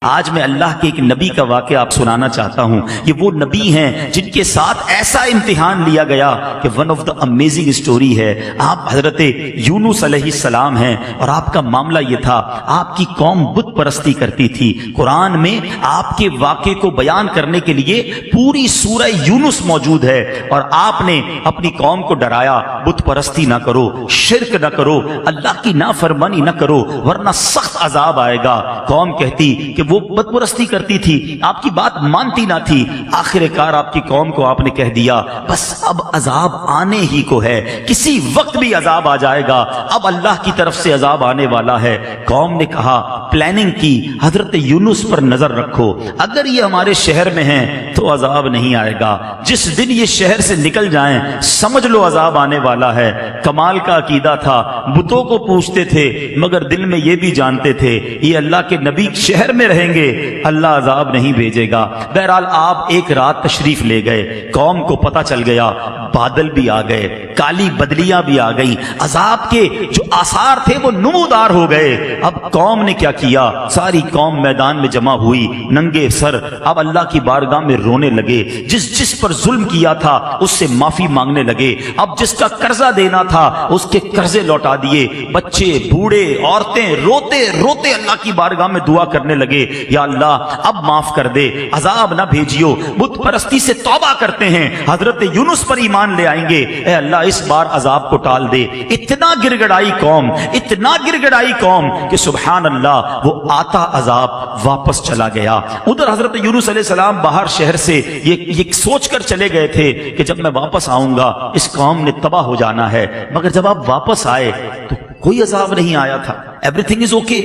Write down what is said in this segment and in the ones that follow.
آج میں اللہ کے ایک نبی کا واقعہ آپ سنانا چاہتا ہوں. یہ وہ نبی ہیں جن کے ساتھ ایسا امتحان لیا گیا کہ one of the amazing story ہے. آپ حضرت یونس علیہ السلام ہیں اور آپ کا معاملہ یہ تھا, آپ کی قوم بت پرستی کرتی تھی. قرآن میں آپ کے واقعے کو بیان کرنے کے لیے پوری سورہ یونس موجود ہے اور آپ نے اپنی قوم کو ڈرایا, بت پرستی نہ کرو, شرک نہ کرو, اللہ کی نافرمانی نہ کرو ورنہ سخت عذاب آئے گا. قوم کہتی کہ وہ بت پرستی کرتی تھی, آپ کی بات مانتی نہ تھی. آخر کار آپ کی قوم کو آپ نے کہہ دیا بس اب عذاب آنے ہی کو ہے, کسی وقت بھی عذاب آ جائے گا, اب اللہ کی طرف سے عذاب آنے والا ہے. قوم نے کہا, پلاننگ کی, حضرت یونس پر نظر رکھو, اگر یہ ہمارے شہر میں ہیں تو عذاب نہیں آئے گا, جس دن یہ شہر سے نکل جائیں سمجھ لو عذاب آنے والا ہے. کمال کا عقیدہ تھا, بتوں کو پوچھتے تھے مگر دل میں یہ بھی جانتے تھے یہ اللہ کے نبی شہر میں رہیں گے, اللہ عذاب نہیں بھیجے گا. بہرحال آپ ایک رات تشریف لے گئے, قوم کو پتہ چل گیا, بادل بھی آ گئے, کالی بدلیاں بھی آ گئی, عذاب کے جو آثار تھے وہ نمودار ہو گئے. اب قوم نے کیا کیا, ساری قوم میدان میں جمع ہوئی ننگے سر. اب اللہ کی بارگاہ میں رونے لگے, جس پر ظلم کیا تھا اس سے معافی مانگنے لگے. اب جس کا قرضہ دینا تھا اس کے قرضے لوٹا دیے. بچے, بوڑھے, عورتیں روتے روتے اللہ کی بارگاہ میں دعا کرنے لگے, یا اللہ اب معاف کر دے, عذاب نہ بھیجیو, بت پرستی سے توبہ کرتے ہیں, حضرت یونس پر ایمان لے آئیں گے, اے اللہ اس بار عذاب کو ٹال دے. اتنا گر گڑائی قوم, اتنا گر گڑائی قوم کہ سبحان اللہ وہ آتا عذاب واپس چلا گیا. ادھر حضرت یونس علیہ السلام باہر شہر سے یہ سوچ کر چلے گئے تھے کہ جب میں واپس آؤں گا اس قوم نے تباہ ہو جانا ہے, مگر جب آپ واپس آئے تو کوئی عذاب نہیں آیا تھا, ایوری تھنگ از اوکے.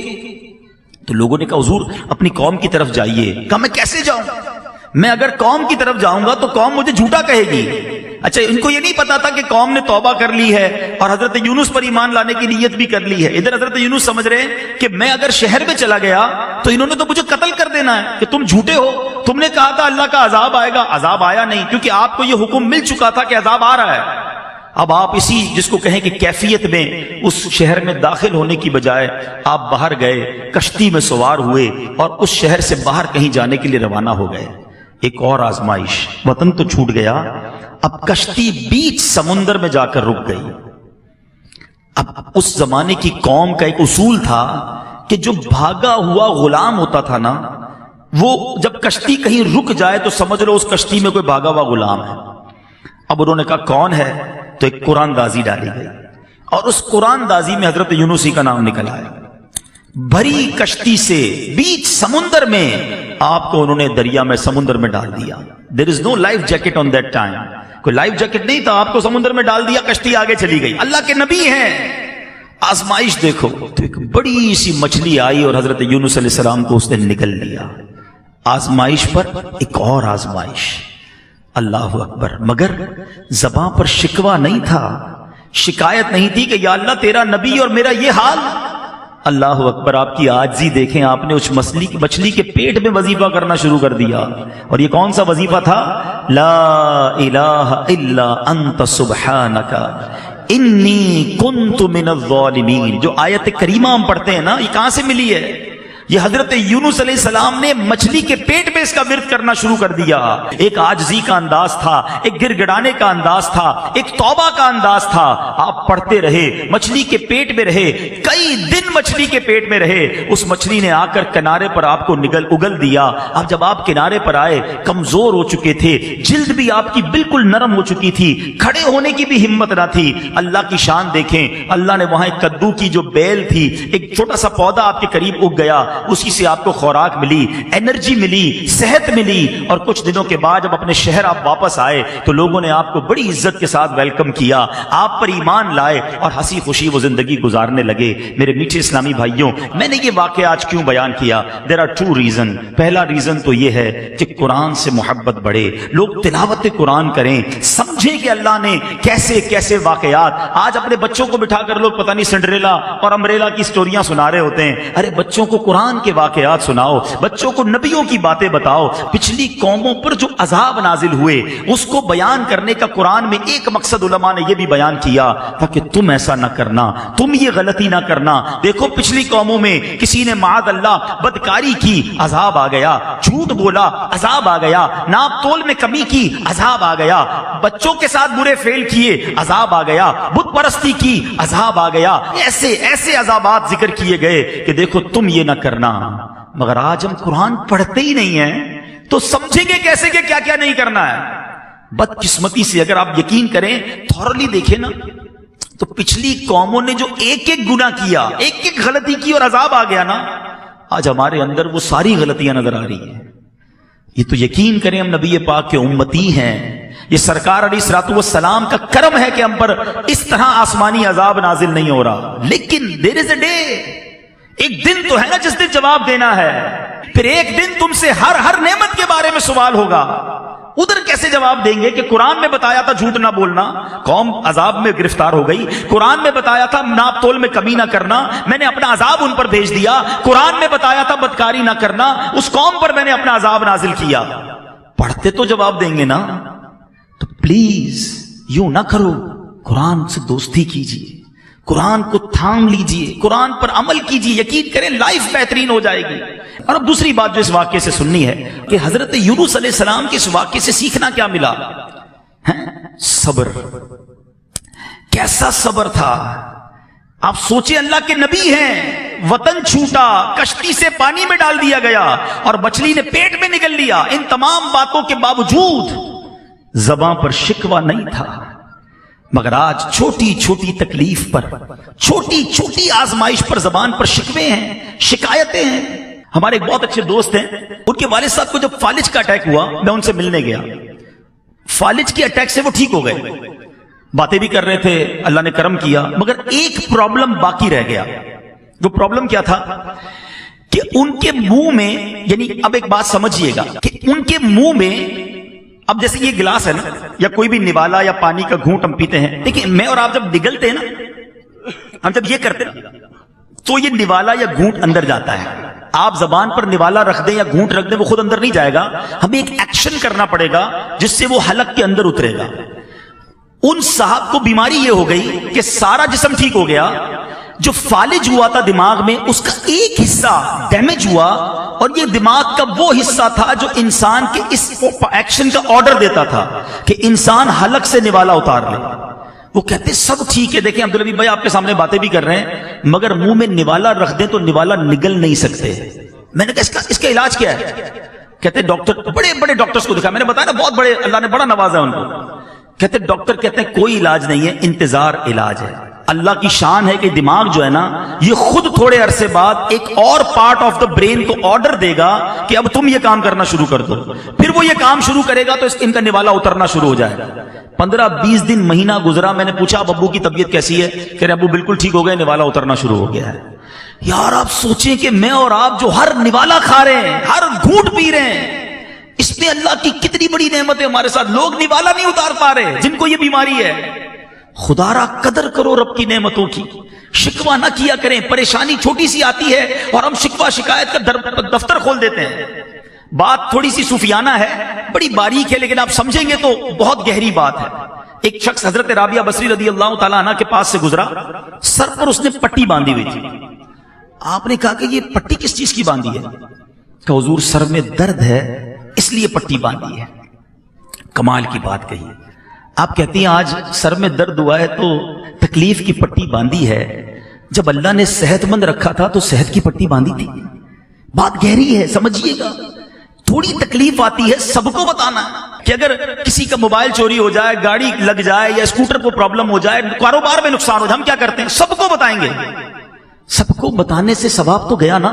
تو لوگوں نے کہا حضور اپنی قوم کی طرف جائیے. کہا میں کیسے جاؤں, میں اگر قوم کی طرف جاؤں گا تو قوم مجھے جھوٹا کہے گی. اچھا ان کو یہ نہیں پتا تھا کہ قوم نے توبہ کر لی ہے اور حضرت یونس پر ایمان لانے کی نیت بھی کر لی ہے. ادھر حضرت یونس سمجھ رہے ہیں کہ میں اگر شہر میں چلا گیا تو انہوں نے تو مجھے قتل کر دینا ہے کہ تم جھوٹے ہو, تم نے کہا تھا اللہ کا عذاب آئے گا, عذاب آیا نہیں کیونکہ آپ کو یہ حکم مل چکا تھا کہ عذاب آ رہا ہے. اب آپ اسی جس کو کہیں کہ کیفیت میں اس شہر میں داخل ہونے کی بجائے آپ باہر گئے, کشتی میں سوار ہوئے اور اس شہر سے باہر کہیں جانے کے لیے روانہ ہو گئے. ایک اور آزمائش, وطن تو چھوٹ گیا, اب کشتی بیچ سمندر میں جا کر رک گئی. اب اس زمانے کی قوم کا ایک اصول تھا کہ جو بھاگا ہوا غلام ہوتا تھا نا, وہ جب کشتی کہیں رک جائے تو سمجھ لو اس کشتی میں کوئی بھاگا ہوا غلام ہے. اب انہوں نے کہا کون ہے, تو ایک قرآن دازی ڈالی گئی اور اس قرآن دازی میں حضرت یونس ہی کا نام نکل آیا. بھری کشتی سے بیچ سمندر میں آپ کو انہوں نے دریا میں سمندر میں ڈال دیا. There is no life jacket on that time, کوئی لائف جیکٹ نہیں تھا, آپ کو سمندر میں ڈال دیا, کشتی آگے چلی گئی. اللہ کے نبی ہیں, آزمائش دیکھو, تو ایک بڑی سی مچھلی آئی اور حضرت یونس علیہ السلام کو اس نے نگل لیا. آزمائش پر ایک اور آزمائش, اللہ اکبر. مگر زباں پر شکوہ نہیں تھا, شکایت نہیں تھی کہ یا اللہ تیرا نبی اور میرا یہ حال. اللہ اکبر, آپ کی عاجزی دیکھیں, آپ نے اس مچھلی کے پیٹ میں وظیفہ کرنا شروع کر دیا. اور یہ کون سا وظیفہ تھا, لا الہ الا انت سبحانک انی کنت من الظالمین. جو آیت کریمہ ہم پڑھتے ہیں نا, یہ کہاں سے ملی ہے؟ یہ حضرت یونس علیہ السلام نے مچھلی کے پیٹ میں اس کا ورد کرنا شروع کر دیا. ایک عاجزی کا انداز تھا, ایک گر گڑانے کا انداز تھا, ایک توبہ کا انداز تھا. آپ پڑھتے رہے, مچھلی کے پیٹ میں رہے, کئی دن مچھلی کے پیٹ میں رہے. اس مچھلی نے آ کر کنارے پر آپ کو اگل دیا. اب جب آپ کنارے پر آئے, کمزور ہو چکے تھے, جلد بھی آپ کی بالکل نرم ہو چکی تھی, کھڑے ہونے کی بھی ہمت نہ تھی. اللہ کی شان دیکھیں, اللہ نے وہاں ایک کدو کی جو بیل تھی, ایک چھوٹا سا پودا آپ کے قریب اگ گیا, اسی سے آپ کو خوراک ملی, انرجی ملی, صحت ملی. اور کچھ دنوں کے بعد جب اپنے شہر آپ واپس آئے تو لوگوں نے آپ کو بڑی عزت کے ساتھ ویلکم کیا, آپ پر ایمان لائے اور ہنسی خوشی وہ زندگی گزارنے لگے. میرے میٹھے اسلامی بھائیوں, میں نے یہ واقعہ آج کیوں بیان کیا؟ There are two reason. پہلا ریزن تو یہ ہے کہ قرآن سے محبت بڑھے, لوگ تلاوت قرآن کریں, سمجھیں کہ اللہ نے کیسے کیسے واقعات. آج اپنے بچوں کو بٹھا کر لوگ پتہ نہیں سنڈریلا اور امبریلا کی سٹوریاں سنا رہے ہوتے ہیں. ارے بچوں کو قرآن قرآن کے واقعات سناؤ، بچوں کو نبیوں کی باتیں بتاؤ، پچھلی قوموں پر جو عذاب نازل ہوئے اس کو بیان کرنے کا قرآن میں ایک مقصد علماء نے یہ بھی بیان کیا تاکہ تم ایسا نہ کرنا، تم یہ غلطی نہ کرنا۔ دیکھو پچھلی قوموں میں کسی نے معاذ اللہ بدکاری کی، عذاب آ گیا، جھوٹ بولا، عذاب آ گیا، ناپ تول میں کمی کی، عذاب آ گیا، بچوں کے ساتھ برے فعل کیے، عذاب آ گیا، بت پرستی کی، عذاب آ گیا، ایسے ایسے عذابات ذکر کیے گئے کہ دیکھو تم یہ نہ کرنا۔ مگر آج ہم قرآن پڑھتے ہی نہیں ہیں تو سمجھیں گے کیسے کہ کیا کیا نہیں کرنا ہے؟ بدقسمتی سے اگر آپ یقین کریں، تھورلی دیکھیں نا، تو پچھلی قوموں نے جو ایک ایک گناہ کیا، ایک ایک غلطی کی اور عذاب آ گیا نا، آج ہمارے اندر وہ ساری غلطیاں نظر آ رہی ہیں۔ یہ تو یقین کریں ہم نبی پاک کے امتی ہیں، یہ سرکار علیہ الصلوۃ والسلام کا کرم ہے کہ ہم پر اس طرح آسمانی عذاب نازل نہیں ہو رہا۔ لیکن دیر از اے ڈے، ایک دن تو ہے نا جس دن جواب دینا ہے، پھر ایک دن تم سے ہر نعمت کے بارے میں سوال ہوگا۔ ادھر کیسے جواب دیں گے کہ قرآن میں بتایا تھا جھوٹ نہ بولنا، قوم عذاب میں گرفتار ہو گئی، قرآن میں بتایا تھا ناپ تول میں کمی نہ کرنا، میں نے اپنا عذاب ان پر بھیج دیا، قرآن میں بتایا تھا بدکاری نہ کرنا، اس قوم پر میں نے اپنا عذاب نازل کیا۔ پڑھتے تو جواب دیں گے نا، تو پلیز یوں نہ کرو، قرآن سے دوستی کیجیے، قرآن کو تھام لیجیے، قرآن پر عمل کیجیے، یقین کریں لائف بہترین ہو جائے گی۔ اور اب دوسری بات جو اس واقعے سے سننی ہے کہ حضرت یونس علیہ السلام کے اس واقعے سے سیکھنا کیا ملا؟ صبر۔ کیسا صبر تھا! آپ سوچیں، اللہ کے نبی ہیں، وطن چھوٹا، کشتی سے پانی میں ڈال دیا گیا اور مچھلی نے پیٹ میں نگل لیا، ان تمام باتوں کے باوجود زباں پر شکوہ نہیں تھا۔ مگر آج چھوٹی چھوٹی تکلیف پر، چھوٹی چھوٹی آزمائش پر زبان پر شکوے ہیں، شکایتیں ہیں۔ ہمارے ایک بہت اچھے دوست ہیں، ان کے والد صاحب کو جب فالج کا اٹیک ہوا، میں ان سے ملنے گیا، فالج کے اٹیک سے وہ ٹھیک ہو گئے، باتیں بھی کر رہے تھے، اللہ نے کرم کیا، مگر ایک پرابلم باقی رہ گیا۔ وہ پرابلم کیا تھا کہ ان کے منہ میں، یعنی اب ایک بات سمجھیے گا کہ ان کے منہ میں، اب جیسے یہ گلاس ہے نا، یا کوئی بھی نوالا یا پانی کا گھونٹ ہم پیتے ہیں، دیکھیں میں اور آپ جب نگلتے ہیں نا، ہم جب یہ کرتے ہیں تو یہ نوالا یا گھونٹ اندر جاتا ہے۔ آپ زبان پر نوالا رکھ دیں یا گھونٹ رکھ دیں، وہ خود اندر نہیں جائے گا، ہمیں ایک ایکشن کرنا پڑے گا جس سے وہ حلق کے اندر اترے گا۔ ان صاحب کو بیماری یہ ہو گئی کہ سارا جسم ٹھیک ہو گیا، جو فالج ہوا تھا دماغ میں اس کا ایک حصہ ڈیمیج ہوا، اور یہ دماغ کا وہ حصہ تھا جو انسان کے اس ایکشن کا آرڈر دیتا تھا کہ انسان حلق سے نوالا اتار لے۔ وہ کہتے سب ٹھیک ہے، دیکھیں عبدالحبیب بھائی آپ کے سامنے باتیں بھی کر رہے ہیں، مگر منہ میں نوالا رکھ دیں تو نوالا نگل نہیں سکتے۔ میں نے کہا اس کا علاج کیا ہے؟ کہتے ڈاکٹر، بڑے بڑے ڈاکٹرز کو دکھا، میں نے بتایا نا بہت بڑے، اللہ نے بڑا نوازا ان کو۔ کہتے ڈاکٹر کہتے ہیں کوئی علاج نہیں ہے، انتظار علاج ہے۔ اللہ کی شان ہے کہ دماغ جو ہے نا، یہ خود تھوڑے عرصے بعد ایک اور پارٹ آف دا برین کو آرڈر دے گا کہ اب تم یہ کام کرنا شروع کر دو، پھر وہ یہ کام شروع کرے گا تو ان کا نوالا اترنا شروع ہو جائے گا۔ 15-20 دن، مہینہ گزرا، میں نے پوچھا اب ابو کی طبیعت کیسی ہے؟ کہہ رہے ابو بالکل ٹھیک ہو گئے، نوالا اترنا شروع ہو گیا ہے۔ یار آپ سوچیں کہ میں اور آپ جو ہر نوالا کھا رہے ہیں، ہر گھونٹ پی رہے ہیں، اس میں اللہ کی کتنی بڑی نعمت ہے ہمارے ساتھ۔ لوگ نوالا نہیں اتار پا رہے جن کو یہ بیماری ہے۔ خدا را قدر کرو رب کی نعمتوں کی، شکوہ نہ کیا کریں۔ پریشانی چھوٹی سی آتی ہے اور ہم شکوہ شکایت کا دفتر کھول دیتے ہیں۔ بات تھوڑی سی صوفیانہ ہے، بڑی باریک ہے، لیکن آپ سمجھیں گے تو بہت گہری بات ہے۔ ایک شخص حضرت رابعہ بصری رضی اللہ تعالیٰ عنہ کے پاس سے گزرا، سر پر اس نے پٹی باندھی ہوئی تھی۔ آپ نے کہا کہ یہ پٹی کس چیز کی باندھی ہے؟ کہ حضور سر میں درد ہے اس لیے پٹی باندھی ہے۔ کمال کی بات کہی۔ آپ کہتی ہیں آج سر میں درد ہوا ہے تو تکلیف کی پٹی باندھی ہے، جب اللہ نے صحت مند رکھا تھا تو صحت کی پٹی باندھی تھی۔ بات گہری ہے، سمجھیے گا۔ تھوڑی تکلیف آتی ہے سب کو بتانا کہ اگر کسی کا موبائل چوری ہو جائے، گاڑی لگ جائے یا اسکوٹر کو پرابلم ہو جائے، کاروبار میں نقصان ہو جائے، ہم کیا کرتے ہیں؟ سب کو بتائیں گے۔ سب کو بتانے سے ثواب تو گیا نا؟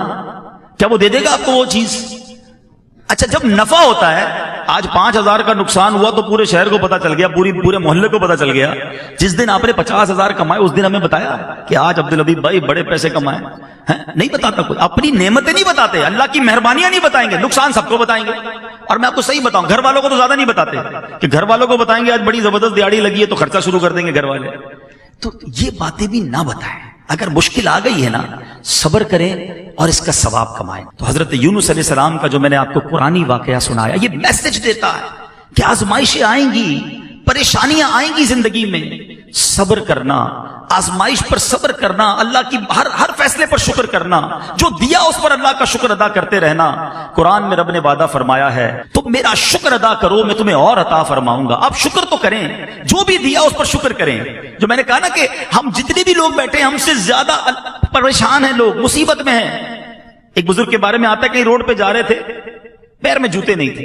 کیا وہ دے دے گا آپ کو وہ چیز؟ اچھا جب نفع ہوتا ہے، آج 5000 کا نقصان ہوا تو پورے شہر کو پتا چل گیا، پورے محلے کو پتا چل گیا۔ جس دن آپ نے 50,000 کمائے اس دن ہمیں بتایا کہ آج عبدالحبیب بھائی بڑے پیسے کمائے؟ نہیں بتاتا کوئی، اپنی نعمتیں نہیں بتاتے، اللہ کی مہربانیاں نہیں بتائیں گے، نقصان سب کو بتائیں گے۔ اور میں آپ کو صحیح بتاؤں، گھر والوں کو تو زیادہ نہیں بتاتے کہ گھر والوں کو بتائیں گے آج بڑی زبردست دیہڑی لگی ہے تو خرچہ شروع کر دیں گے گھر والے۔ تو یہ باتیں بھی نہ بتائیں، اگر مشکل آ گئی ہے نا، صبر کریں اور اس کا ثواب کمائیں۔ تو حضرت یونس علیہ السلام کا جو میں نے آپ کو قرآنی واقعہ سنایا، یہ میسج دیتا ہے کہ آزمائشیں آئیں گی، پریشانیاں آئیں گی زندگی میں، صبر کرنا، آزمائش پر صبر کرنا، اللہ کی ہر فیصلے پر شکر کرنا، جو دیا اس پر اللہ کا شکر ادا کرتے رہنا۔ قرآن میں رب نے وعدہ فرمایا ہے تم میرا شکر ادا کرو میں تمہیں اور عطا فرماؤں گا۔ آپ شکر تو کریں، جو بھی دیا اس پر شکر کریں۔ جو میں نے کہا نا کہ ہم جتنے بھی لوگ بیٹھے ہیں ہم سے زیادہ پریشان ہیں، لوگ مصیبت میں ہیں۔ ایک بزرگ کے بارے میں آتا ہے کہیں روڈ پہ جا رہے تھے، پیر میں جوتے نہیں تھے،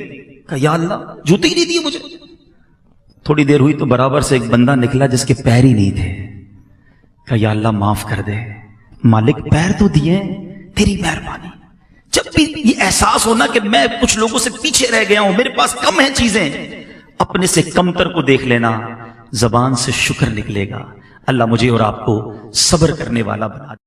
کہا یا اللہ جوتے ہی نہیں دیے مجھے۔ تھوڑی دیر ہوئی تو برابر سے ایک بندہ نکلا جس کے پیر ہی نہیں تھے، کہا یا اللہ معاف کر دے، مالک پیر تو دیے، تیری مہربانی۔ جب بھی یہ احساس ہونا کہ میں کچھ لوگوں سے پیچھے رہ گیا ہوں، میرے پاس کم ہیں چیزیں، اپنے سے کمتر کو دیکھ لینا، زبان سے شکر نکلے گا۔ اللہ مجھے اور آپ کو صبر کرنے والا بنا دے۔